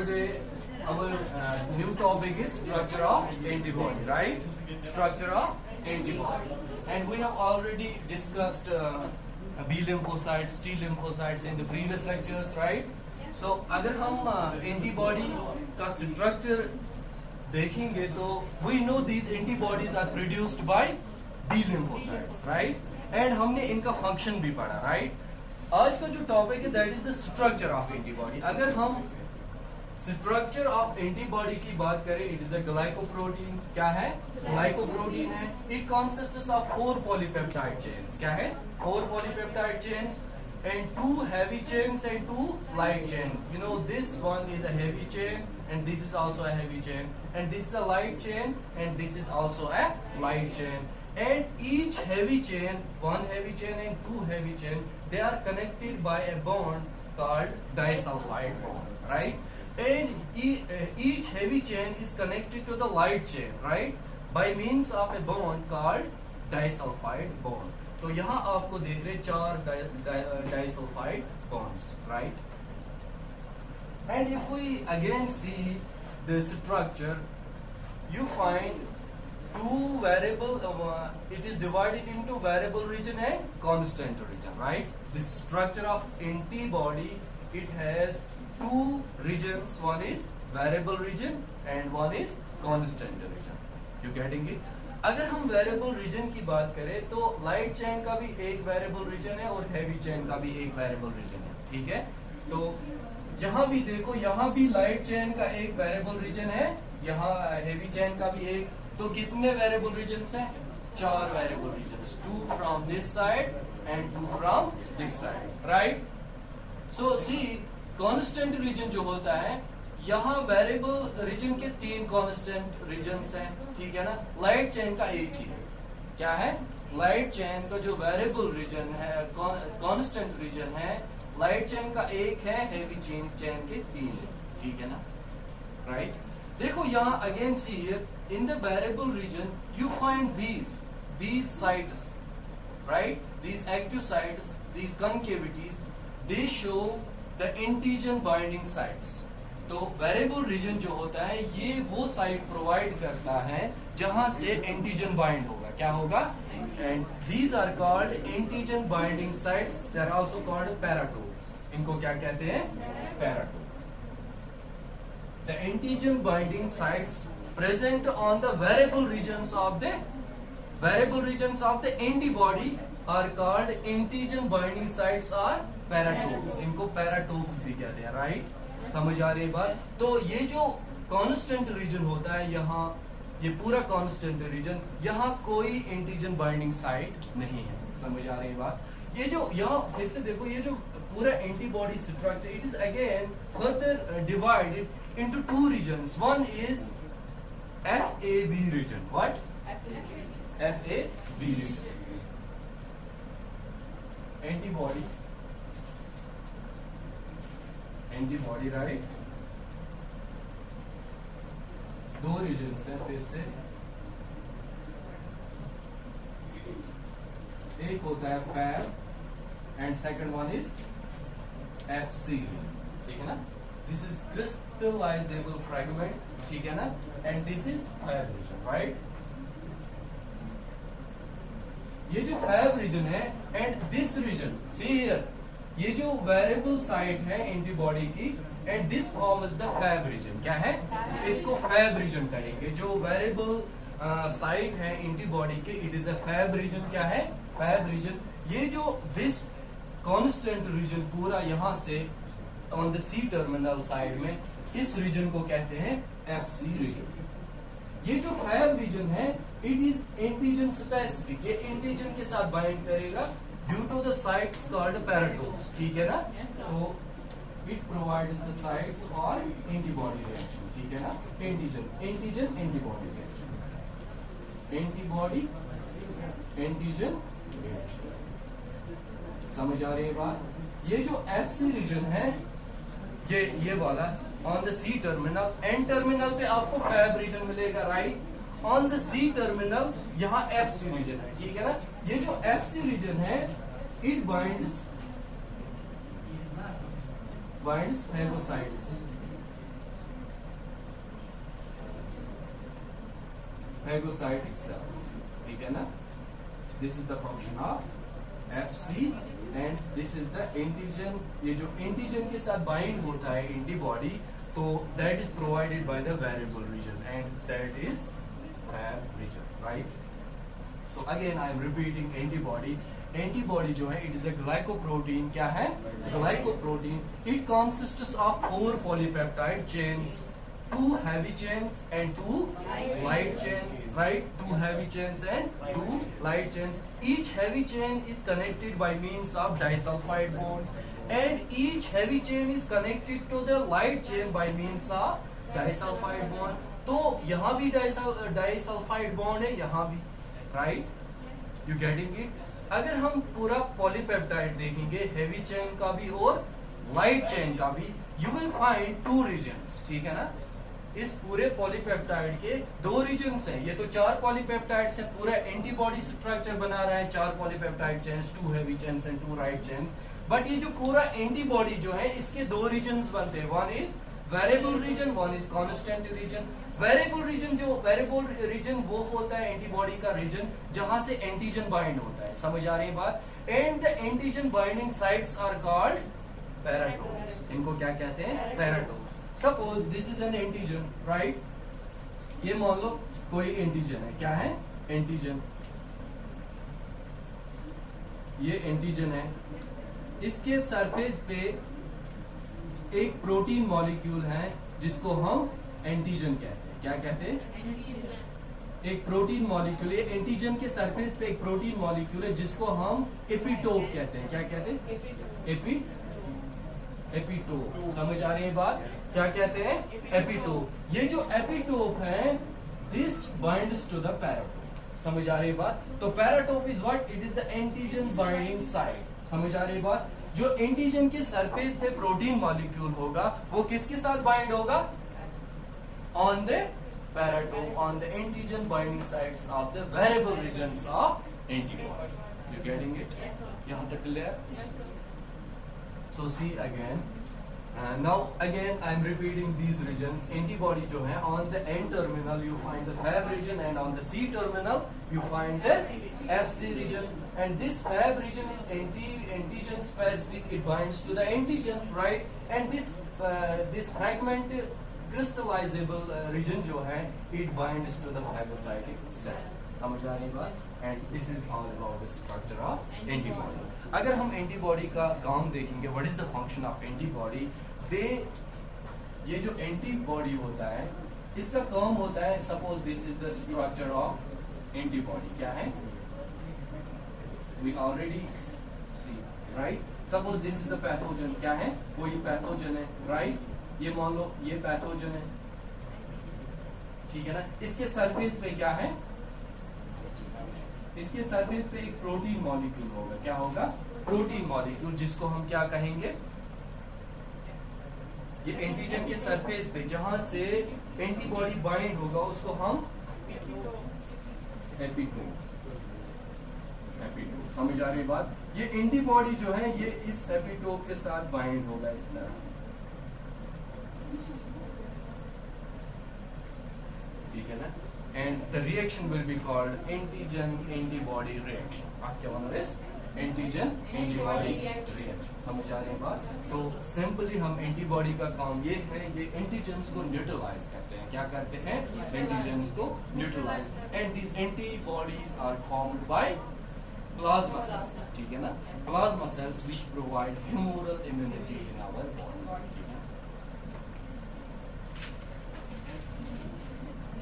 today our new topic is structure of antibody, right? Structure of antibody. And we have already discussed B lymphocytes, T lymphocytes in the previous lectures, right? So अगर हम antibody का structure देखेंगे तो we know these antibodies are produced by B lymphocytes, right? And हमने इनका function भी पढ़ा, right? आज का जो टॉपिक है that is the structure of antibody. अगर हम स्ट्रक्चर ऑफ एंटीबॉडी की बात करें, इट इज अ ग्लाइकोप्रोटीन. क्या है? ग्लाइकोप्रोटीन है. It consists of 4 polypeptide chains. क्या है? 4 polypeptide chains and 2 heavy chains and 2 light chains. You know, this one is a heavy chain and this is also a heavy chain, and this is a light chain and this is also a light chain. And each heavy chain, 1 heavy chain and 2 heavy chain, they are connected by a bond called disulfide bond, right? And each heavy chain is connected to the light chain, right, by means of a bond called disulfide bond. तो यहाँ आपको देख रहे 4 disulfide bonds, right? And if we again see the structure, you find 2 variable, it is divided into variable region and constant region, right? The structure of antibody, it has 2 regions. One is variable region and one is constant region. You getting it? अगर हम variable region की बात करें तो light chain का भी एक variable region है और हैवी चेन का भी एक वेरिएबल रीजन है. ठीक है, तो यहाँ भी देखो, यहाँ भी लाइट चेन का एक वेरिएबल रीजन है, यहाँ हैवी चेन का भी एक. तो कितने वेरिएबल रीजन्स हैं? 4 variable regions. 2 from this side and 2 from this side, right? So see, constant region जो होता है, यहाँ वेरिएबल रीजन के 3 कांस्टेंट रीजन्स हैं. ठीक है ना? लाइट चेन का एक ही है. क्या है? लाइट चेन का जो वेरिएबल रीजन है, कांस्टेंट रीजन है, लाइट चेन का एक है, हैवी चेन के 3 है. ठीक है ना? राइट? देखो यहाँ again see here, in the variable region you find these sites, right? These active sites, these concavities, they show the antigen binding sites. तो वेरिएबल रीजन जो होता है ये वो साइट प्रोवाइड करता है जहां से एंटीजन बाइंड होगा. क्या होगा? And these are called antigen binding sites. They are also called paratopes. इनको क्या कहते हैं? Paratope. The antigen binding sites present on the variable regions of the antibody are called antigen binding sites are paratopes. इनको paratopes भी कहते हैं, right? समझ आ रही बात? तो ये जो कांस्टेंट रीजन होता है, यहाँ ये पूरा कांस्टेंट रीजन, यहाँ कोई एंटीजन बाइंडिंग साइट नहीं है. समझ आ रही बात? ये जो यहाँ फिर से देखो, ये जो पूरा antibody structure, it is again further divided into 2 regions. One is FAB region. What? FAB region. Antibody, right? 2 regions हैं फिर से. एक होता है Fab and second one is FC. ठीक है ना? This is crystallisable fragment. ठीक है ना? And this is Fab region, right? ये जो फैब रीजन है and this region, see here, ये जो वेरिएबल साइट है एंटीबॉडी की, and this form is the Fab region. क्या है? इसको फैब रीजन कहेंगे. जो वेरिएबल साइट है एंटीबॉडी के, it is a Fab region. क्या है? Fab region. ये जो दिस कांस्टेंट रीजन पूरा यहाँ से on the C terminal side में, इस रीजन को कहते हैं FC रीजन. ये जो फैब रीजन है, इट इज एंटीजन स्पेसिफिक. ये एंटीजन के साथ बाइंड करेगा due to the sites called paratopes. ठीक है ना? तो it provides the sites for antibody reaction. ठीक है ना? Antigen antibody reaction. Antibody antigen reaction. समझ आ रही है बात? ये जो FC रीजन है, ये वाला on the C terminal, N terminal पे आपको फैब रीजन मिलेगा, right? On the C terminal यहाँ FC रीजन है. ठीक है ना? ये जो FC रीजन है, it binds phagocytes. phagocytic cells, ठीक है ना? This is the function of FC and this is the antigen. ये जो antigen के साथ bind होता है antibody, तो that is provided by the variable region and that is Fab region, right? So again I am repeating antibody. Antibody जो है it is a glycoprotein. क्या है? Glycoprotein. It consists of 4 polypeptide chains. 2 heavy chains and 2 light chains, right? 2 heavy chains and 2 light chains. Each heavy chain is connected by means of disulfide bond, and each heavy chain is connected to the light chain by means of disulfide bond. तो यहाँ भी disulfide bond है, यहाँ भी, right? You getting it? अगर हम पूरा polypeptide देखेंगे, हेवी चेन का भी और लाइट चेन का भी, you will find 2 regions, ठीक है ना? इस पूरे पॉलीपेप्टाइड के 2 रीजन्स हैं. ये तो 4 पॉलीपेप्टाइड से पूरा एंटीबॉडी स्ट्रक्चर बना रहा है. 4 polypeptide chains, 2 heavy chains and 2 light chains. But ये जो पूरा एंटीबॉडी जो है इसके 2 रीजन्स बनते हैं. One is variable region, one is constant region. Variable region वो होता है एंटीबॉडी का रीजन जहां से एंटीजन बाइंड होता है. समझ आ रही है बात? And the antigen binding sites are called paratopes. इनको क्या कहते हैं? Paratopes. Suppose this is an antigen, right? ये मान लो कोई एंटीजन है. क्या है? एंटीजन. ये एंटीजन है. इसके सरफेस पे एक प्रोटीन मॉलिक्यूल है जिसको हम एंटीजन कहते हैं. क्या कहते हैं? एक प्रोटीन मॉलिक्यूल. ये एंटीजन के सरफेस पे एक प्रोटीन मॉलिक्यूल है जिसको हम एपिटोप कहते हैं. क्या कहते हैं? एपिटोप. समझ आ रही है बात? क्या कहते हैं? एपिटोप. ये जो एपिटोप है this binds to the paratope. समझ आ रही है बात? तो paratope is what? It is the antigen binding site. समझ आ रही है बात? जो एंटीजन के सरफेस पे प्रोटीन मॉलिक्यूल होगा वो किसके साथ बाइंड होगा? On the paratope, on the antigen binding sites of the variable regions of antibody. You getting it? यहां तक clear? So see again, now again I am repeating these regions. Antibody जो है on the N terminal you find the Fab region and on the C terminal you find the FC region. And this Fab region is antigen specific. It binds to the antigen, right? And this fragment crystallizable region जो है it binds to the phagocytic cell. समझ आ रही बात? And this is all about the structure of antibody. अगर हम antibody का काम देखेंगे, what is the function of antibody? ये जो एंटीबॉडी होता है इसका काम होता है, suppose this is the structure of antibody. क्या है? We already see, right? Suppose this is the pathogen. क्या है? कोई पैथोजन है, राइट? ये मान लो ये पैथोजन है, ठीक है ना? इसके सरफेस पे क्या है? इसके सरफेस पे एक प्रोटीन मॉलिक्यूल होगा. क्या होगा? प्रोटीन मॉलिक्यूल, जिसको हम क्या कहेंगे? ये एंटीजन के सरफेस पे जहां से एंटीबॉडी बाइंड होगा उसको हम एपिटोप. समझ आ रही बात? ये एंटीबॉडी जो है ये इस एपिटोप के साथ बाइंड होगा इस तरह. ठीक है ना? And the reaction will be called antigen-antibody reaction. क्या बोल रहे हैं? Antigen-antibody reaction. समझ आ रही है बात? तो सिंपली हम एंटीबॉडी का काम ये है, ये एंटीजेंस को न्यूट्रलाइज करते हैं. क्या करते हैं? एंटीजेंस को neutralise. And these antibodies are formed by plasma cells. ठीक है ना? Plasma cells which provide humoral immunity in our